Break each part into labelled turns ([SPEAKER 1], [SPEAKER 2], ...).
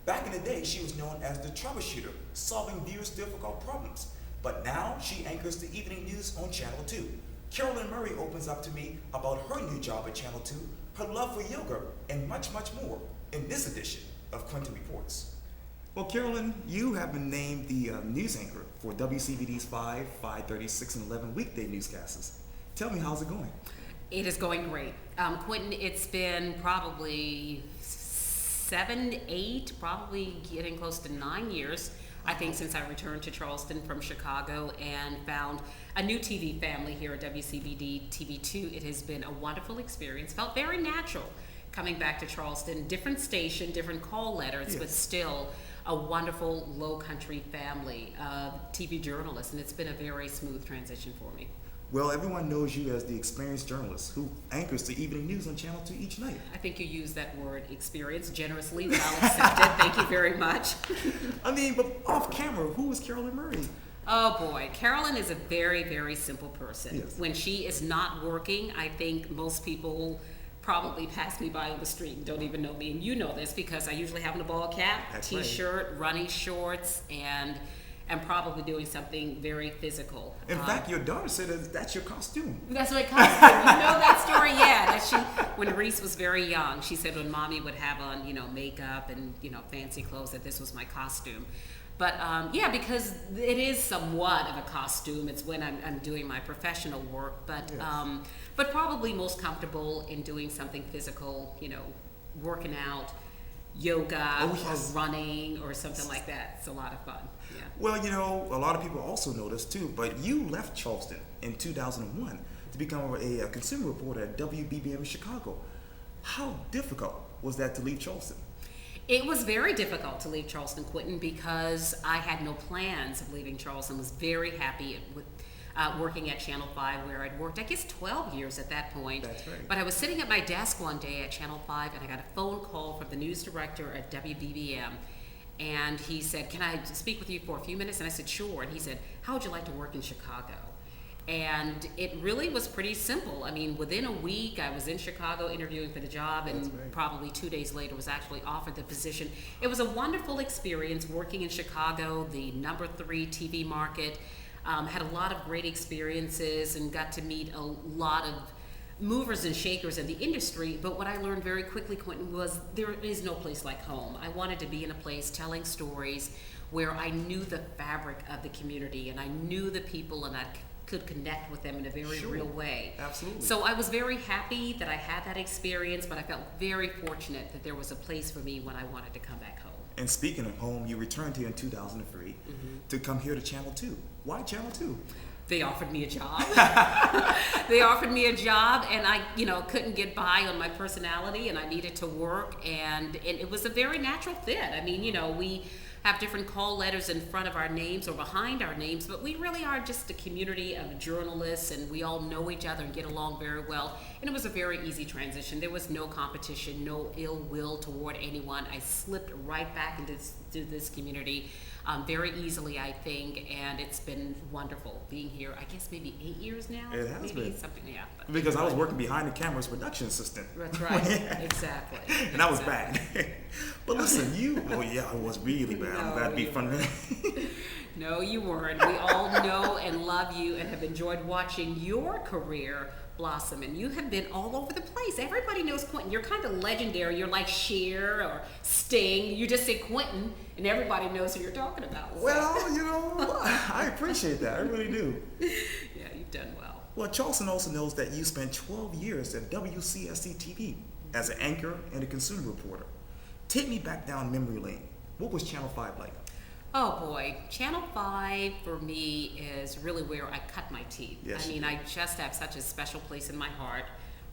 [SPEAKER 1] Back in the day, she was known as the Troubleshooter, solving viewers' difficult problems. But now she anchors the evening news on Channel 2. Carolyn Murray opens up to me about her new job at Channel 2, her love for yoga, and much, much more in this edition of Quintin Reports. Well, Carolyn, you have been named the news anchor for WCBD's 5, 5:30, 6, and 11 weekday newscasts. Tell me, how's it going?
[SPEAKER 2] It is going great. Quintin, it's been probably 7, 8, probably getting close to 9 years, I think, since I returned to Charleston from Chicago and found a new TV family here at WCBD-TV 2. It has been a wonderful experience. Felt very natural coming back to Charleston. Different station, different call letters,
[SPEAKER 1] Yes.
[SPEAKER 2] but still a wonderful low country family of TV journalists, and it's been a very smooth transition for me.
[SPEAKER 1] Well, everyone knows you as the experienced journalist who anchors the evening news on Channel 2 each night.
[SPEAKER 2] I think you use that word experience generously, but I'll accept it. Thank you very much.
[SPEAKER 1] But off camera, who is Carolyn Murray?
[SPEAKER 2] Oh boy, Carolyn is a very, very simple person.
[SPEAKER 1] Yes.
[SPEAKER 2] When she is not working, I think most people probably pass me by on the street and don't even know me. And you know this because I usually have on a ball cap,
[SPEAKER 1] That's right.
[SPEAKER 2] t-shirt, running shorts, and probably doing something very physical.
[SPEAKER 1] In fact, your daughter said that's your costume.
[SPEAKER 2] That's my costume. You know that story? Yeah. That when Reese was very young, she said when mommy would have on, makeup and, fancy clothes, that this was my costume. But because it is somewhat of a costume. It's when I'm doing my professional work, but
[SPEAKER 1] Yes.
[SPEAKER 2] but probably most comfortable in doing something physical, working out, yoga,
[SPEAKER 1] Oh, yes.
[SPEAKER 2] or running, or something like that. It's a lot of fun. Yeah.
[SPEAKER 1] Well, a lot of people also know this too, but you left Charleston in 2001 to become a consumer reporter at WBBM in Chicago. How difficult was that to leave Charleston?
[SPEAKER 2] It was very difficult to leave Charleston, Quintin, because I had no plans of leaving Charleston. I was very happy with working at Channel 5, where I'd worked, I guess, 12 years at that point.
[SPEAKER 1] That's right.
[SPEAKER 2] But I was sitting at my desk one day at Channel 5, and I got a phone call from the news director at WBBM. And he said, "Can I speak with you for a few minutes?" And I said, "Sure." And he said, "How would you like to work in Chicago?" And it really was pretty simple. I mean, within a week, I was in Chicago interviewing for the job, and
[SPEAKER 1] That's right.
[SPEAKER 2] probably 2 days later was actually offered the position. It was a wonderful experience working in Chicago, the number 3 TV market. Had a lot of great experiences and got to meet a lot of movers and shakers in the industry. But what I learned very quickly, Quintin, was there is no place like home. I wanted to be in a place telling stories where I knew the fabric of the community and I knew the people, and I could connect with them in a very
[SPEAKER 1] Sure.
[SPEAKER 2] real way.
[SPEAKER 1] Absolutely.
[SPEAKER 2] So I was very happy that I had that experience, but I felt very fortunate that there was a place for me when I wanted to come back home.
[SPEAKER 1] And speaking of home, you returned here in 2003 to come here to Channel 2. Why Channel 2?
[SPEAKER 2] They offered me a job. They offered me a job, and I, couldn't get by on my personality, and I needed to work, and it was a very natural fit. I mean, we have different call letters in front of our names or behind our names, but we really are just a community of journalists, and we all know each other and get along very well. And it was a very easy transition. There was no competition, no ill will toward anyone. I slipped right back into this community very easily, I think, and it's been wonderful being here. I guess maybe 8 years now.
[SPEAKER 1] It has
[SPEAKER 2] maybe
[SPEAKER 1] been.
[SPEAKER 2] Something, yeah. But
[SPEAKER 1] Because I was working behind the camera as production assistant.
[SPEAKER 2] That's right. Exactly.
[SPEAKER 1] And I was bad. But listen, I was really bad. I'm
[SPEAKER 2] No,
[SPEAKER 1] glad to be
[SPEAKER 2] you
[SPEAKER 1] front man.
[SPEAKER 2] No, you weren't. We all know and love you and have enjoyed watching your career blossom, and you have been all over the place. Everybody knows Quintin. You're kind of legendary. You're like Cher or Sting. You just say Quintin, and everybody knows who you're talking about. So.
[SPEAKER 1] Well, I appreciate that. I really do.
[SPEAKER 2] Yeah, you've done well.
[SPEAKER 1] Well, Charleston also knows that you spent 12 years at WCSD-TV as an anchor and a consumer reporter. Take me back down memory lane. What was Channel 5 like?
[SPEAKER 2] Oh boy, Channel 5 for me is really where I cut my teeth.
[SPEAKER 1] Yes,
[SPEAKER 2] I mean,
[SPEAKER 1] you do.
[SPEAKER 2] I just have such a special place in my heart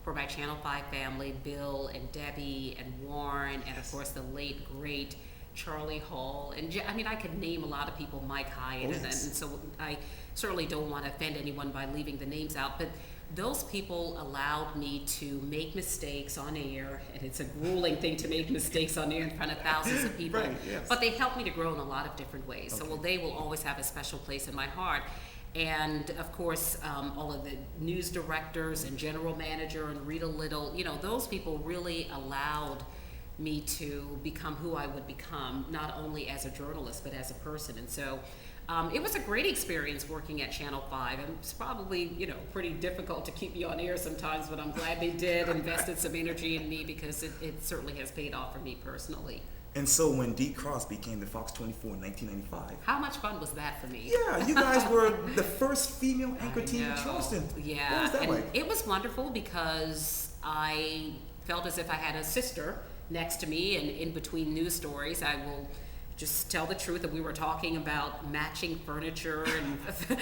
[SPEAKER 2] for my Channel 5 family, Bill and Debbie and Warren, and of course the late, great Charlie Hall. And I could name a lot of people, Mike Hyatt,
[SPEAKER 1] Oh,
[SPEAKER 2] and
[SPEAKER 1] yes.
[SPEAKER 2] so I certainly don't want to offend anyone by leaving the names out, but those people allowed me to make mistakes on air, and it's a grueling thing to make mistakes on air in front of thousands of people.
[SPEAKER 1] Right, yes.
[SPEAKER 2] But they helped me to grow in a lot of different ways. So,
[SPEAKER 1] Okay.
[SPEAKER 2] they will always have a special place in my heart. And of course, all of the news directors and general manager and Rita Little, those people really allowed me to become who I would become, not only as a journalist, but as a person. And so it was a great experience working at Channel 5. And it's probably, pretty difficult to keep me on air sometimes, but I'm glad they did, invested some energy in me, because it certainly has paid off for me personally.
[SPEAKER 1] And so when Dee Cross became the Fox 24 in 1995.
[SPEAKER 2] How much fun was that for me?
[SPEAKER 1] Yeah, you guys were the first female anchor team in Charleston.
[SPEAKER 2] Yeah,
[SPEAKER 1] what was that like?
[SPEAKER 2] It was wonderful because I felt as if I had a sister next to me, and in between news stories, I will just tell the truth that we were talking about matching furniture and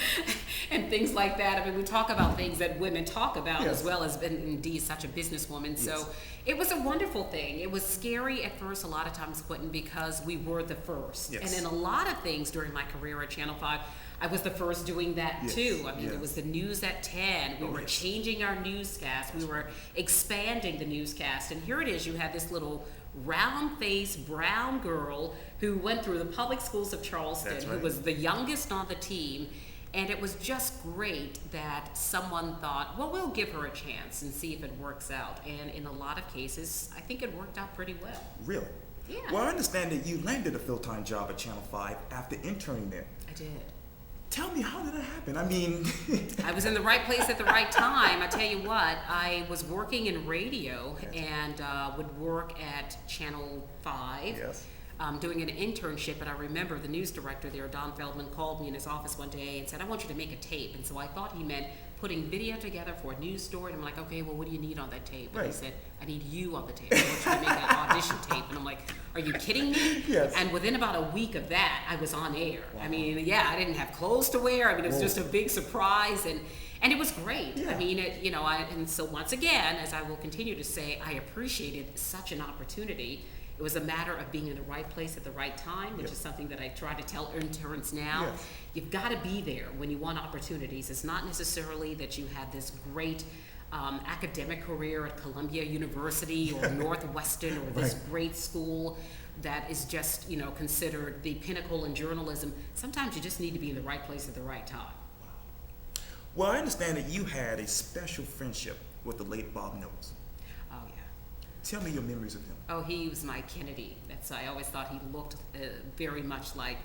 [SPEAKER 2] and things like that. I mean, we talk about things that women talk about,
[SPEAKER 1] yes.
[SPEAKER 2] as well as, and Dee is such a businesswoman.
[SPEAKER 1] Yes.
[SPEAKER 2] So it was a wonderful thing. It was scary at first, a lot of times, Quintin, because we were the first.
[SPEAKER 1] Yes.
[SPEAKER 2] And in a lot of things during my career at Channel 5, I was the first doing that
[SPEAKER 1] yes.
[SPEAKER 2] too. I mean,
[SPEAKER 1] yes.
[SPEAKER 2] It was the news at 10. We were
[SPEAKER 1] yes.
[SPEAKER 2] changing our newscast. We were expanding the newscast. And here it is, you have this little round-faced brown girl who went through the public schools of Charleston,
[SPEAKER 1] That's right.
[SPEAKER 2] who was the youngest on the team. And it was just great that someone thought, well, we'll give her a chance and see if it works out. And in a lot of cases, I think it worked out pretty well.
[SPEAKER 1] Really?
[SPEAKER 2] Yeah.
[SPEAKER 1] Well, I understand that you landed a full-time job at Channel 5 after interning there.
[SPEAKER 2] I did.
[SPEAKER 1] Tell me, how did that happen? I mean...
[SPEAKER 2] I was in the right place at the right time. I tell you what, I was working in radio and would work at Channel 5.
[SPEAKER 1] Yes.
[SPEAKER 2] Doing an internship, and I remember the news director there, Don Feldman, called me in his office one day and said, I want you to make a tape. And so I thought he meant putting video together for a news story. And I'm like, okay, well, what do you need on that tape? And
[SPEAKER 1] right.
[SPEAKER 2] he said, I need you on the tape. I want you to make an audition tape. And I'm like, are you kidding me?
[SPEAKER 1] Yes.
[SPEAKER 2] And within about a week of that, I was on air.
[SPEAKER 1] Wow.
[SPEAKER 2] I mean, yeah, I didn't have clothes to wear. I mean, it was
[SPEAKER 1] Whoa.
[SPEAKER 2] just a big surprise. And it was great.
[SPEAKER 1] Yeah.
[SPEAKER 2] I mean, and so once again, as I will continue to say, I appreciated such an opportunity. It was a matter of being in the right place at the right time, which
[SPEAKER 1] Yes.
[SPEAKER 2] is something that I try to tell interns now.
[SPEAKER 1] Yes.
[SPEAKER 2] You've got to be there when you want opportunities. It's not necessarily that you have this great academic career at Columbia University or Northwestern or this
[SPEAKER 1] Right.
[SPEAKER 2] great school that is just, considered the pinnacle in journalism. Sometimes you just need to be in the right place at the right time.
[SPEAKER 1] Well, I understand that you had a special friendship with the late Bob Knowles.
[SPEAKER 2] Oh, yeah.
[SPEAKER 1] Tell me your memories of him.
[SPEAKER 2] Oh, he was my Kennedy. I always thought he looked very much like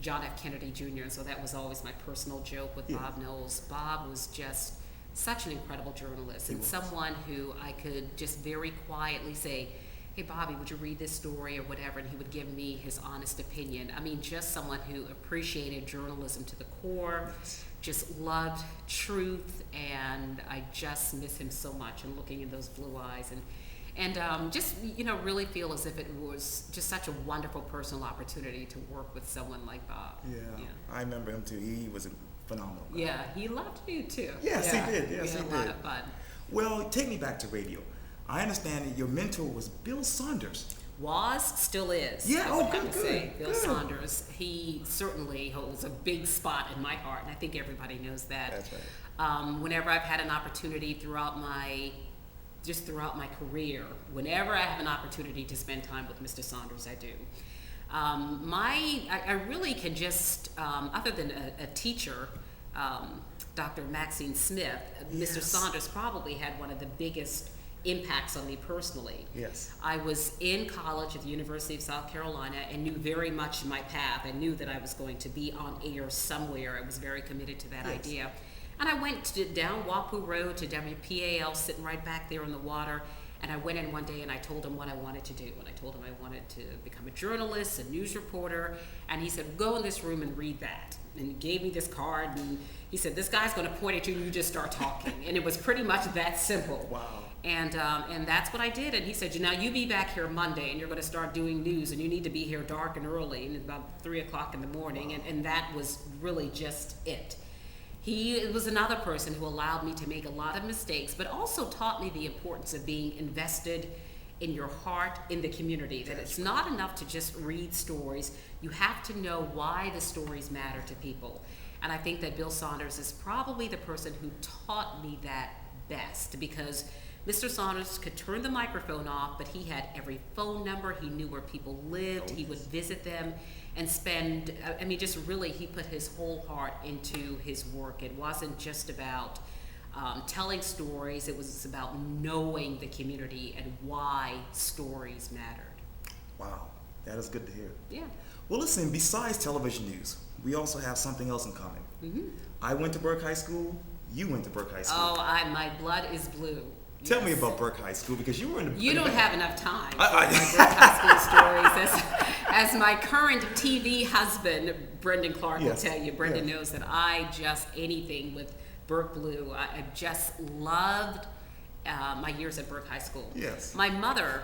[SPEAKER 2] John F. Kennedy Jr., and so that was always my personal joke with
[SPEAKER 1] Yeah.
[SPEAKER 2] Bob Knowles. Bob was just such an incredible journalist,
[SPEAKER 1] He
[SPEAKER 2] and
[SPEAKER 1] was.
[SPEAKER 2] someone who I could just very quietly say, hey, Bobby, would you read this story or whatever, and he would give me his honest opinion. I mean, just someone who appreciated journalism to the core,
[SPEAKER 1] Yes.
[SPEAKER 2] just loved truth, and I just miss him so much, and looking in those blue eyes, and just really feel as if it was just such a wonderful personal opportunity to work with someone like Bob.
[SPEAKER 1] Yeah. I remember him too. He was a phenomenal guy.
[SPEAKER 2] Yeah, he loved you too.
[SPEAKER 1] Yes,
[SPEAKER 2] Yeah,
[SPEAKER 1] he did. Yes,
[SPEAKER 2] we had
[SPEAKER 1] he
[SPEAKER 2] a lot
[SPEAKER 1] did.
[SPEAKER 2] of fun.
[SPEAKER 1] Well, take me back to radio. I understand that your mentor was Bill Saunders.
[SPEAKER 2] Still is.
[SPEAKER 1] Yeah,
[SPEAKER 2] I
[SPEAKER 1] oh,
[SPEAKER 2] would have
[SPEAKER 1] good,
[SPEAKER 2] to say.
[SPEAKER 1] good,
[SPEAKER 2] Bill
[SPEAKER 1] good.
[SPEAKER 2] Saunders, he certainly holds a big spot in my heart, and I think everybody knows that.
[SPEAKER 1] That's right.
[SPEAKER 2] Whenever I've had an opportunity throughout my career, whenever I have an opportunity to spend time with Mr. Saunders, I do. I really can just, other than a teacher, Dr. Maxine Smith,
[SPEAKER 1] Yes.
[SPEAKER 2] Mr. Saunders probably had one of the biggest impacts on me personally.
[SPEAKER 1] Yes.
[SPEAKER 2] I was in college at the University of South Carolina and knew very much my path. I knew that I was going to be on air somewhere. I was very committed to that
[SPEAKER 1] Yes.
[SPEAKER 2] idea. And I went down Wapu Road to WPAL, sitting right back there on the water. And I went in one day and I told him what I wanted to do. And I told him I wanted to become a journalist, a news reporter. And he said, go in this room and read that. And he gave me this card and he said, this guy's going to point at you and you just start talking. And it was pretty much that simple.
[SPEAKER 1] Wow.
[SPEAKER 2] And that's what I did. And he said, now you be back here Monday and you're going to start doing news and you need to be here dark and early and about 3 o'clock in the morning.
[SPEAKER 1] Wow.
[SPEAKER 2] And that was really just it. He was another person who allowed me to make a lot of mistakes, but also taught me the importance of being invested in your heart, in the community, that it's not enough to just read stories. You have to know why the stories matter to people. And I think that Bill Saunders is probably the person who taught me that best, because Mr. Saunders could turn the microphone off, but he had every phone number. He knew where people lived. He would visit them and spend, just really, he put his whole heart into his work. It wasn't just about telling stories. It was about knowing the community and why stories mattered.
[SPEAKER 1] Wow, that is good to hear.
[SPEAKER 2] Yeah.
[SPEAKER 1] Well, listen, besides television news, we also have something else in common. I went to Burke High School. You went to Burke High School.
[SPEAKER 2] Oh, my blood is blue.
[SPEAKER 1] Tell me about Burke High School, because you were in the...
[SPEAKER 2] You don't have enough time for my Burke High School stories. As my current TV husband, Brendan Clark, will tell you. Brendan knows that anything with Burke Blue, I just loved my years at Burke High School.
[SPEAKER 1] Yes.
[SPEAKER 2] My mother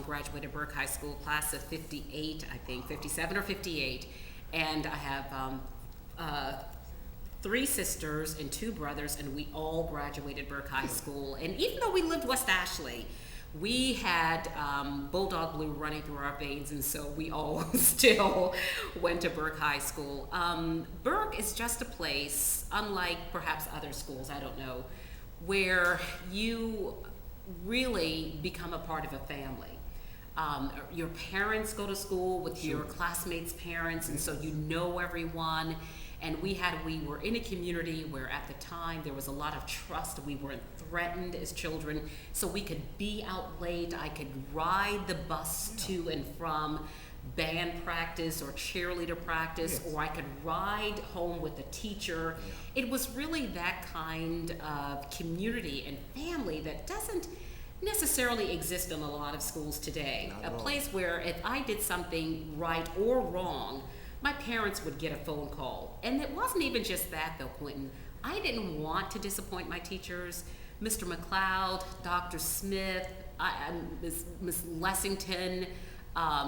[SPEAKER 2] graduated Burke High School, class of 58, I think, 57 or 58. And I have 3 sisters and 2 brothers, and we all graduated Burke High School. And even though we lived West Ashley, we had Bulldog Blue running through our veins, and so we all still went to Burke High School. Burke is just a place, unlike perhaps other schools, I don't know, where you really become a part of a family. Your parents go to school with your classmates' parents, and so you know everyone. And we were in a community where at the time there was a lot of trust. We weren't threatened as children, so we could be out late. I could ride the bus to and from band practice or cheerleader practice, or I could ride home with a teacher. It was really that kind of community and family that doesn't necessarily exist in a lot of schools today. A place where if I did something right or wrong, my parents would get a phone call. And it wasn't even just that, though, Quintin. I didn't want to disappoint my teachers. Mr. McLeod, Dr. Smith, Miss Lessington,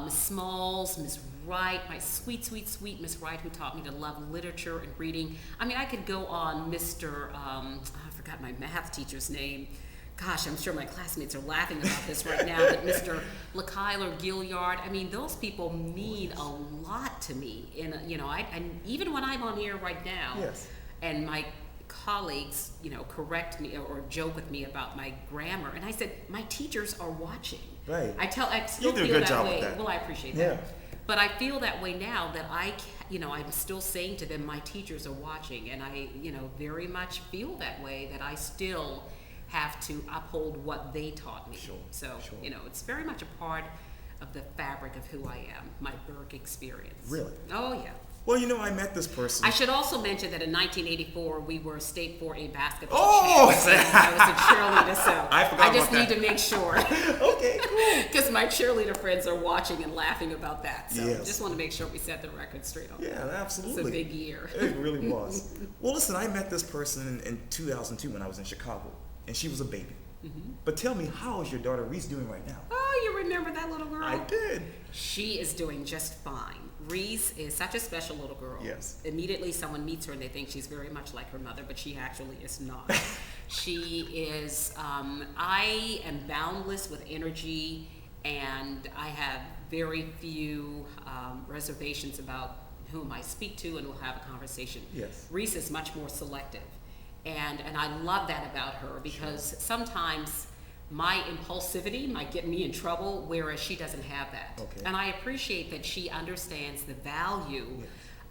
[SPEAKER 2] Miss Smalls, Miss Wright, my sweet, sweet, sweet Miss Wright, who taught me to love literature and reading. I mean, I could go on. I forgot my math teacher's name. Gosh, I'm sure my classmates are laughing about this right now, but Mr. LaKyler Gilliard, I mean, those people mean a lot to me. And even when I'm on air right now, and my colleagues, correct me or joke with me about my grammar, and I said, my teachers are watching.
[SPEAKER 1] Right.
[SPEAKER 2] I still
[SPEAKER 1] you do a
[SPEAKER 2] feel
[SPEAKER 1] good
[SPEAKER 2] that
[SPEAKER 1] job
[SPEAKER 2] way.
[SPEAKER 1] with that.
[SPEAKER 2] Well, I appreciate that. But I feel that way now that I'm still saying to them, my teachers are watching, and I, very much feel that way, that I still have to uphold what they taught me. It's very much a part of the fabric of who I am, my Burke experience.
[SPEAKER 1] Really?
[SPEAKER 2] Oh, yeah.
[SPEAKER 1] Well, I met this person.
[SPEAKER 2] I should also mention that in 1984, we were state 4A basketball
[SPEAKER 1] champs.
[SPEAKER 2] I was a cheerleader, so
[SPEAKER 1] I
[SPEAKER 2] just need to make sure.
[SPEAKER 1] Okay, cool.
[SPEAKER 2] Because my cheerleader friends are watching and laughing about that. So just want to make sure we set the record straight on that.
[SPEAKER 1] Yeah, absolutely.
[SPEAKER 2] It's a big year.
[SPEAKER 1] It really was. Well, listen, I met this person in 2002 when I was in Chicago, and she was a baby. But tell me, how is your daughter Reese doing right now?
[SPEAKER 2] Oh, you remember that little girl?
[SPEAKER 1] I did.
[SPEAKER 2] She is doing just fine. Reese is such a special little girl.
[SPEAKER 1] Yes.
[SPEAKER 2] Immediately someone meets her and they think she's very much like her mother, but she actually is not. She is, I am boundless with energy, and I have very few reservations about whom I speak to, and we'll have a conversation.
[SPEAKER 1] Yes.
[SPEAKER 2] Reese is much more selective. And I love that about her, because sometimes my impulsivity might get me in trouble, whereas she doesn't have that.
[SPEAKER 1] Okay.
[SPEAKER 2] And I appreciate that she understands the value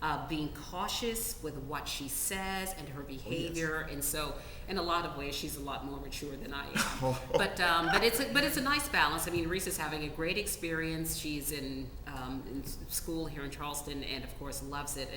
[SPEAKER 2] of being cautious with what she says and her behavior. And so in a lot of ways, she's a lot more mature than I am. But it's a nice balance. I mean, Reese is having a great experience. She's in school here in Charleston, and of course loves it.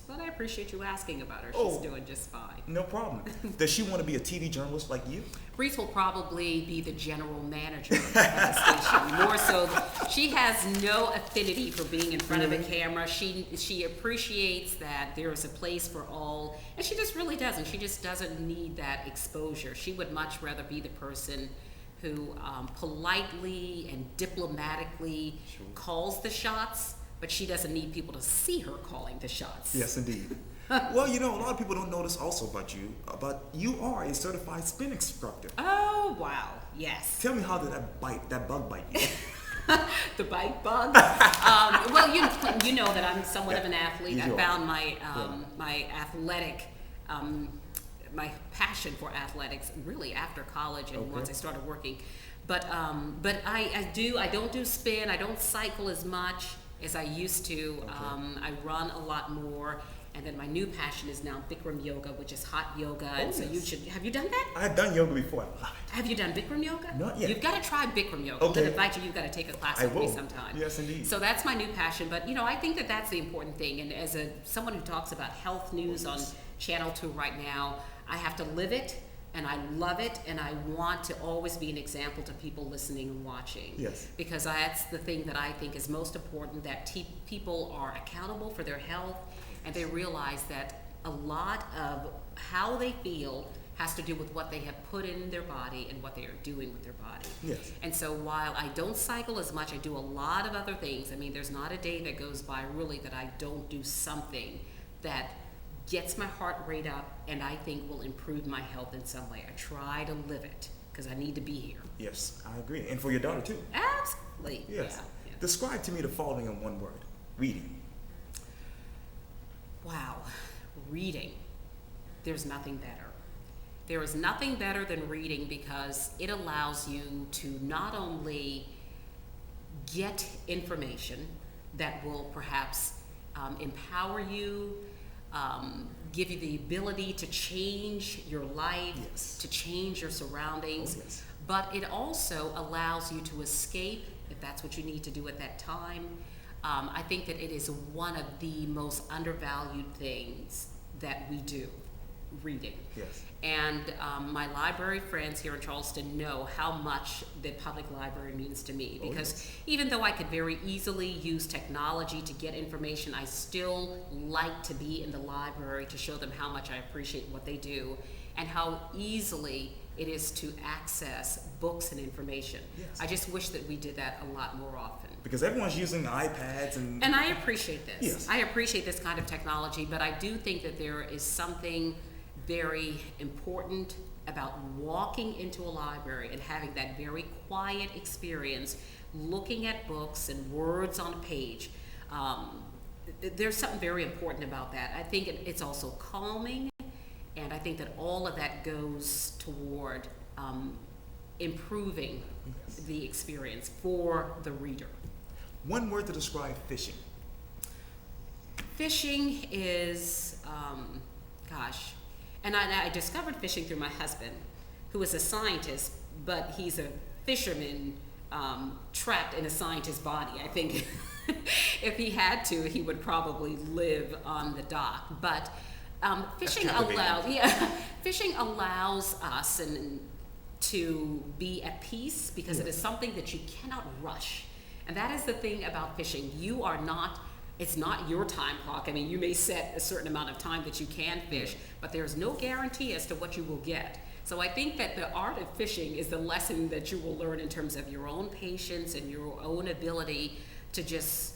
[SPEAKER 2] But I appreciate you asking about her. She's doing just fine.
[SPEAKER 1] No problem. Does she want to be a TV journalist like you?
[SPEAKER 2] Reese will probably be the general manager of the station. More so, she has no affinity for being in front of a camera. She appreciates that there is a place for all, and she just really doesn't. She just doesn't need that exposure. She would much rather be the person who politely and diplomatically calls the shots, but she doesn't need people to see her calling the shots.
[SPEAKER 1] Yes, indeed. Well, a lot of people don't know this also about you, but you are a certified spin instructor.
[SPEAKER 2] Oh, wow. Yes.
[SPEAKER 1] Tell me, how did that bug bite you?
[SPEAKER 2] The bite bug? Well, you know that I'm somewhat of an athlete. I found my athletic, my passion for athletics really after college and once I started working. But I don't do spin. I don't cycle as much as I used to. I run a lot more. And then my new passion is now Bikram yoga, which is hot yoga. And so
[SPEAKER 1] yes.
[SPEAKER 2] have you done that?
[SPEAKER 1] I've done yoga before. I love it.
[SPEAKER 2] Have you done Bikram yoga?
[SPEAKER 1] Not yet.
[SPEAKER 2] You've got to try Bikram yoga.
[SPEAKER 1] Okay.
[SPEAKER 2] I'm going to invite you. You've got to take a class with me sometime.
[SPEAKER 1] Yes, indeed.
[SPEAKER 2] So that's my new passion. But, I think that that's the important thing. And as someone who talks about health news on Channel 2 right now, I have to live it. And I love it, and I want to always be an example to people listening and watching.
[SPEAKER 1] Yes.
[SPEAKER 2] Because that's the thing that I think is most important, that people are accountable for their health, and they realize that a lot of how they feel has to do with what they have put in their body and what they are doing with their body.
[SPEAKER 1] Yes.
[SPEAKER 2] And so while I don't cycle as much, I do a lot of other things. I mean, there's not a day that goes by really that I don't do something that gets my heart rate up and I think will improve my health in some way. I try to live it because I need to be here.
[SPEAKER 1] Yes, I agree. And for your daughter too.
[SPEAKER 2] Absolutely.
[SPEAKER 1] Yes.
[SPEAKER 2] Yeah.
[SPEAKER 1] Describe to me the following in one word. Reading.
[SPEAKER 2] Wow. Reading. There's nothing better. There is nothing better than reading because it allows you to not only get information that will perhaps empower you, give you the ability to change your life,
[SPEAKER 1] Yes.
[SPEAKER 2] to change your surroundings,
[SPEAKER 1] Oh, yes.
[SPEAKER 2] but it also allows you to escape if that's what you need to do at that time. I think that it is one of the most undervalued things that we do, reading.
[SPEAKER 1] Yes.
[SPEAKER 2] And my library friends here in Charleston know how much the public library means to me, because
[SPEAKER 1] yes.
[SPEAKER 2] even though I could very easily use technology to get information, I still like to be in the library to show them how much I appreciate what they do and how easily it is to access books and information.
[SPEAKER 1] Yes.
[SPEAKER 2] I just wish that we did that a lot more often.
[SPEAKER 1] Because everyone's using iPads and
[SPEAKER 2] And I appreciate this.
[SPEAKER 1] Yes.
[SPEAKER 2] I appreciate this kind of technology, but I do think that there is something very important about walking into a library and having that very quiet experience, looking at books and words on a page. There's something very important about that. I think it's also calming, and I think that all of that goes toward improving the experience for the reader.
[SPEAKER 1] one word to describe fishing.
[SPEAKER 2] Fishing is, and I discovered fishing through my husband, who is a scientist, but he's a fisherman trapped in a scientist's body. I think if he had to, he would probably live on the dock. But fishing allows us to be at peace because it is something that you cannot rush. And that is the thing about fishing. It's not your time clock. I mean, you may set a certain amount of time that you can fish, but there's no guarantee as to what you will get. So I think that the art of fishing is the lesson that you will learn in terms of your own patience and your own ability to just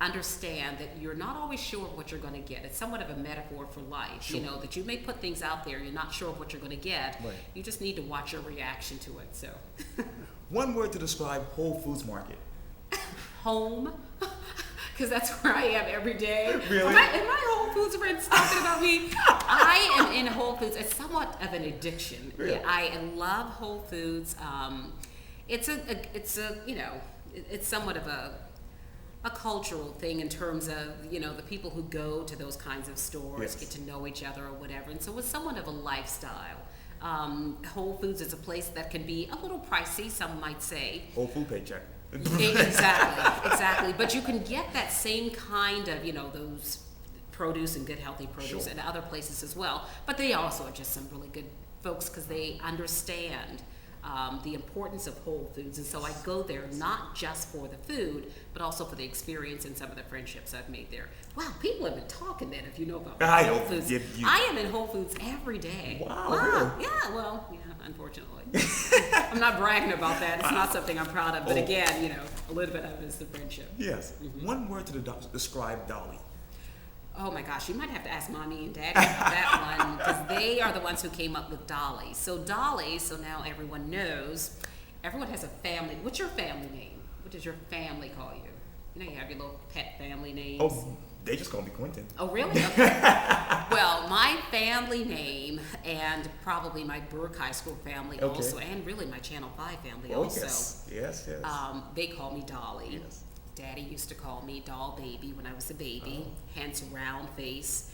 [SPEAKER 2] understand that you're not always sure of what you're going to get. It's somewhat of a metaphor for life,
[SPEAKER 1] Sure.
[SPEAKER 2] that you may put things out there, you're not sure of what you're going to get.
[SPEAKER 1] Right.
[SPEAKER 2] You just need to watch your reaction to it. So,
[SPEAKER 1] One word to describe Whole Foods Market.
[SPEAKER 2] home, because that's where I am every day.
[SPEAKER 1] Really?
[SPEAKER 2] Am my Whole Foods friends talking about me? I am in Whole Foods. It's somewhat of an addiction.
[SPEAKER 1] Really?
[SPEAKER 2] I love Whole Foods. It's somewhat of a cultural thing in terms of, the people who go to those kinds of stores
[SPEAKER 1] Yes.
[SPEAKER 2] get to know each other or whatever. And so it's somewhat of a lifestyle. Whole Foods is a place that can be a little pricey, some might say.
[SPEAKER 1] Whole food paycheck.
[SPEAKER 2] Exactly. But you can get that same kind of, those produce and good healthy produce
[SPEAKER 1] Sure.
[SPEAKER 2] at other places as well. But they also are just some really good folks because they understand the importance of Whole Foods. And so I go there not just for the food, but also for the experience and some of the friendships I've made there. Wow, people have been talking then if you know about
[SPEAKER 1] I
[SPEAKER 2] Whole
[SPEAKER 1] don't
[SPEAKER 2] Foods.
[SPEAKER 1] get you.
[SPEAKER 2] I am in Whole Foods every day.
[SPEAKER 1] Wow, really?
[SPEAKER 2] Yeah, unfortunately. I'm not bragging about that. It's not something I'm proud of. But
[SPEAKER 1] Oh.
[SPEAKER 2] again, a little bit of it is the friendship.
[SPEAKER 1] Yes. One word to describe Dolly.
[SPEAKER 2] Oh my gosh, you might have to ask Mommy and Daddy about that one because they are the ones who came up with Dolly. So Dolly, so now everyone knows, everyone has a family. What's your family name? What does your family call you? You have your little pet family names.
[SPEAKER 1] Oh, they just call me Quintin.
[SPEAKER 2] Oh, really? Okay. Well, my family name and probably my Burke High School family
[SPEAKER 1] Okay.
[SPEAKER 2] also, and really my Channel 5 family
[SPEAKER 1] Oh,
[SPEAKER 2] also.
[SPEAKER 1] yes. Yes.
[SPEAKER 2] They call me Dolly.
[SPEAKER 1] Yes.
[SPEAKER 2] Daddy used to call me Doll Baby when I was a baby, hence round face.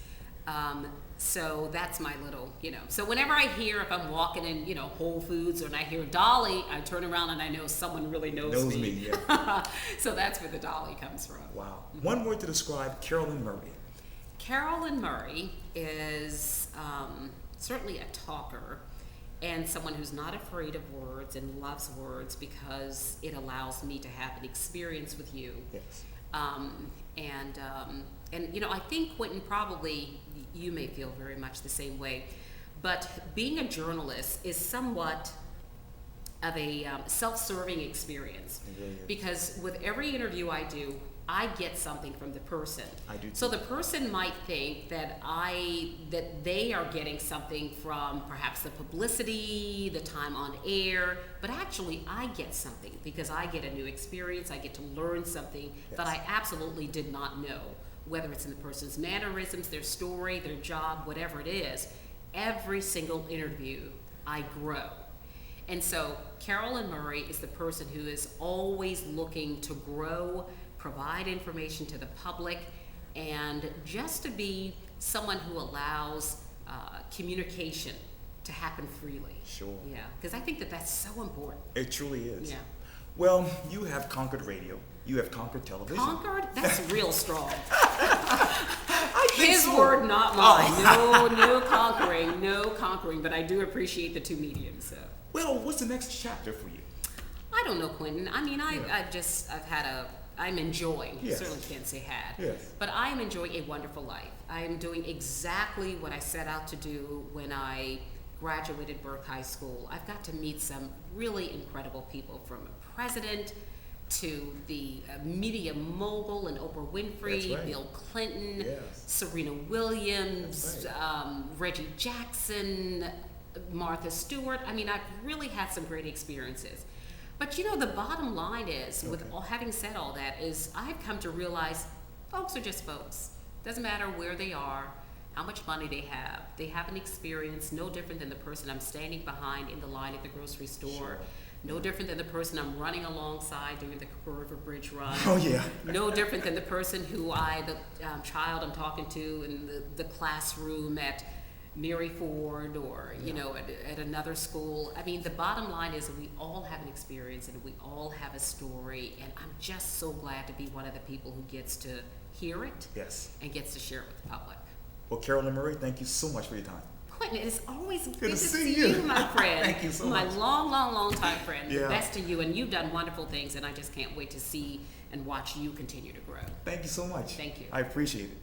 [SPEAKER 2] So that's my little, So whenever I hear, if I'm walking in, Whole Foods, and I hear Dolly, I turn around and I know someone really knows me. Yeah. So that's where the Dolly comes from.
[SPEAKER 1] Wow. One word to describe Carolyn Murray.
[SPEAKER 2] Carolyn Murray is certainly a talker and someone who's not afraid of words and loves words because it allows me to have an experience with you.
[SPEAKER 1] Yes.
[SPEAKER 2] And I think, Quintin, probably you may feel very much the same way, but being a journalist is somewhat of a self-serving experience.
[SPEAKER 1] It really is.
[SPEAKER 2] Because with every interview I do, I get something from the person.
[SPEAKER 1] I do too.
[SPEAKER 2] So the person might think that they are getting something from perhaps the publicity, the time on air, but actually I get something because I get a new experience, I get to learn something that I absolutely did not know, whether it's in the person's mannerisms, their story, their job, whatever it is. Every single interview, I grow. And so Carolyn Murray is the person who is always looking to grow, provide information to the public, and just to be someone who allows communication to happen freely.
[SPEAKER 1] Sure.
[SPEAKER 2] Yeah, because I think that that's so important.
[SPEAKER 1] It truly is.
[SPEAKER 2] Yeah.
[SPEAKER 1] Well, you have conquered radio. You have conquered television.
[SPEAKER 2] Conquered? That's real strong.
[SPEAKER 1] think
[SPEAKER 2] His
[SPEAKER 1] so.
[SPEAKER 2] word, not mine. No conquering, no conquering. But I do appreciate the two mediums. So.
[SPEAKER 1] Well, what's the next chapter for you?
[SPEAKER 2] I don't know, Quintin. I mean, I'm enjoying.
[SPEAKER 1] Yes.
[SPEAKER 2] Certainly can't say had.
[SPEAKER 1] Yes.
[SPEAKER 2] But I am enjoying a wonderful life. I am doing exactly what I set out to do when I graduated Burke High School. I've got to meet some really incredible people, from a president to the media mogul and Oprah Winfrey,
[SPEAKER 1] That's right.
[SPEAKER 2] Bill Clinton,
[SPEAKER 1] Yes.
[SPEAKER 2] Serena Williams,
[SPEAKER 1] That's right.
[SPEAKER 2] Reggie Jackson, Martha Stewart. I mean, I've really had some great experiences. But the bottom line is, with having said all that, is I've come to realize folks are just folks. Doesn't matter where they are, how much money they have. They have an experience no different than the person I'm standing behind in the line at the grocery store.
[SPEAKER 1] Sure.
[SPEAKER 2] No different than the person I'm running alongside doing the River Bridge run.
[SPEAKER 1] Oh, yeah.
[SPEAKER 2] No different than the person who the child I'm talking to in the classroom at Mary Ford or, at another school. I mean, the bottom line is that we all have an experience and we all have a story, and I'm just so glad to be one of the people who gets to hear it
[SPEAKER 1] Yes.
[SPEAKER 2] and gets to share it with the public.
[SPEAKER 1] Well, Carolyn Murray, thank you so much for your time.
[SPEAKER 2] Quintin, it's always good
[SPEAKER 1] to
[SPEAKER 2] to
[SPEAKER 1] see
[SPEAKER 2] see
[SPEAKER 1] you.
[SPEAKER 2] you, my friend.
[SPEAKER 1] Thank you so
[SPEAKER 2] my
[SPEAKER 1] much.
[SPEAKER 2] long time friend.
[SPEAKER 1] Yeah.
[SPEAKER 2] The best to you, and you've done wonderful things, and I just can't wait to see and watch you continue to grow.
[SPEAKER 1] Thank you so much.
[SPEAKER 2] Thank you.
[SPEAKER 1] I appreciate it.